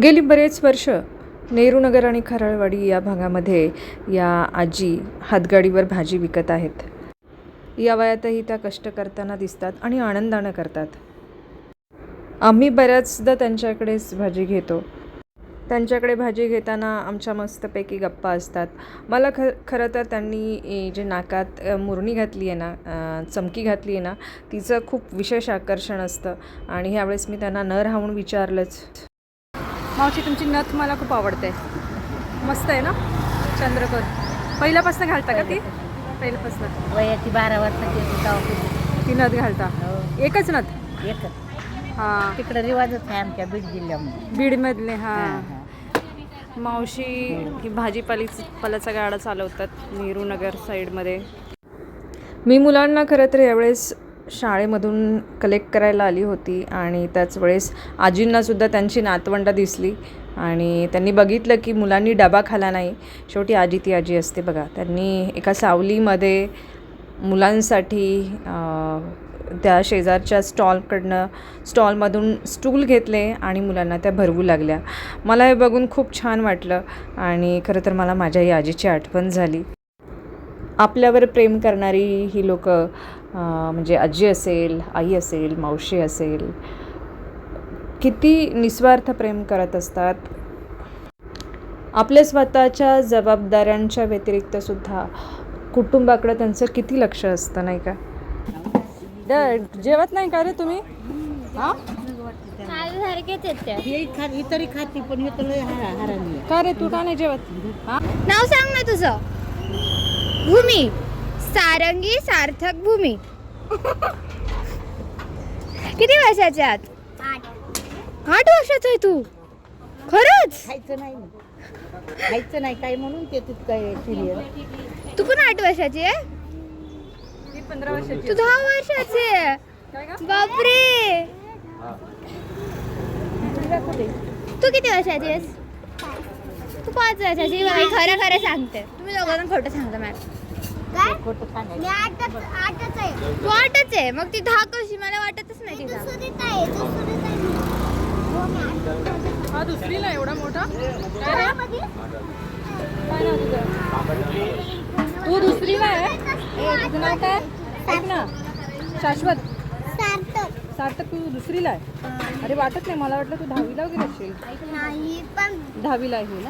गेली बरेच वर्ष नेहरूनगर आणि खराळवाडी या भागामध्ये या आजी हातगाडीवर भाजी विकत आहेत. या वयातही त्या कष्ट करताना दिसतात आणि आनंदानं करतात. आम्ही बऱ्याचदा त्यांच्याकडेच भाजी घेतो. त्यांच्याकडे भाजी घेताना आमच्या मस्तपैकी गप्पा असतात. मला खरं तर त्यांनी जे नाकात मुरणी घातली आहे ना, चमकी घातली आहे ना, तिचं खूप विशेष आकर्षण असतं. आणि ह्यावेळेस मी त्यांना न राहून विचारलंच. मावशी, तुमची नथ मला खूप आवडते. मस्त आहे ना, चंद्रकोर. पहिल्यापासून घालता का ती? पहिल्यापासून वयाची 12 वर्षाची होती ती नथ घालता? एकच नथ? एकच. हां, तिकडे रिवाजच आहे आमच्या बीड जिल्ह्यामध्ये. बीडमधले. हां, मावशी ही भाजीपाल्याचा गाडा चालवतात नेहरूनगर साईडमध्ये. मी मुलांना खरं तर यावेळेस शाळेमधून कलेक्ट करायला आली होती आणि त्याच वेळेस आजींनासुद्धा त्यांची नातवंडं दिसली आणि त्यांनी बघितलं की मुलांनी डबा खाला नाही. शेवटी आजी ती आजी असते बघा. त्यांनी एका सावलीमध्ये मुलांसाठी त्या शेजारच्या स्टॉलमधून स्टूल घेतले आणि मुलांना त्या भरवू लागल्या. मला हे बघून खूप छान वाटलं आणि खरं तर मला माझ्या या आजीची आठवण झाली. आपल्यावर प्रेम करणारी ही लोकं, म्हणजे आजी असेल, आई असेल, मावशी असेल, किती निस्वार्थ प्रेम करत असतात. आपल्या स्वतःच्या जबाबदाऱ्यांच्या व्यतिरिक्तसुद्धा कुटुंबाकडे त्यांचं किती लक्ष असतं, नाही का? जेवत नाही का रे तुम्ही? तरी खाती पण हे तर हरामी. का रे, तू का नाही जेवत? नाव सांग ना तुझं. भूमी. सारंगी सार्थक भूमी. किती वर्षाचे आहात? 8 वर्षाचा आहे तू? खरंच? खायचं नाही काय म्हणून ते काय सिरियल. तू पण 8 वर्षाची आहे? 15 वर्षाची. तू 10 वर्षाची आहे? बापरे. तू किती वर्षाची आहेस? तू 5 वर्षाची. बाई, खरं खरं सांगते. तुम्ही दोघं खोटं सांगता मॅम. खोटं सांगायचं. तू 8च आहे, मग ती 10 कशी? मला वाटतच नाही ती 10. हा, दुसरीला एवढा मोठा? काय नाव तुझं? तू दुसरीला आहे? तुझं नाव काय? ऐक ना, शाश्वत. सार्थक, तू दुसरीला आहे? अरे, वाटत नाही. मला वाटलं तू 10वीला वगैरे असेल. 10वीला आहे ना?